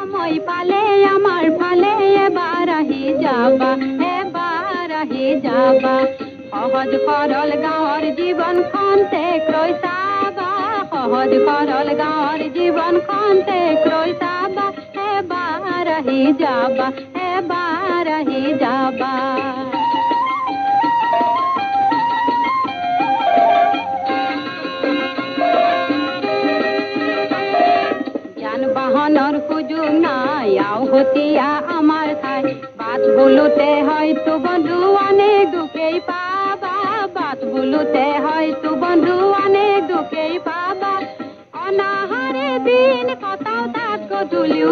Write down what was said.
সময় পালে আমাৰ ফালে এবাৰ আহি যাবা সহজ সৰল গাঁৱৰ জীৱন খন্তে ক্ৰয় চাবা সহজ সৰল গাঁৱৰ জীৱন খন্তে ক্ৰয় চাবা এবাৰ আহি যাবা বাহনৰ সুযোগ নাই আওহতীয়া আমাৰ ঠাই বাট বোলোতে হয়তো বন্ধু অনেক দুখেই পাবা বাট বোলোতে হয়তো বন্ধু অনেক দুখেই পাবা অনাহাৰে দিন কটাও তাত গধূলিও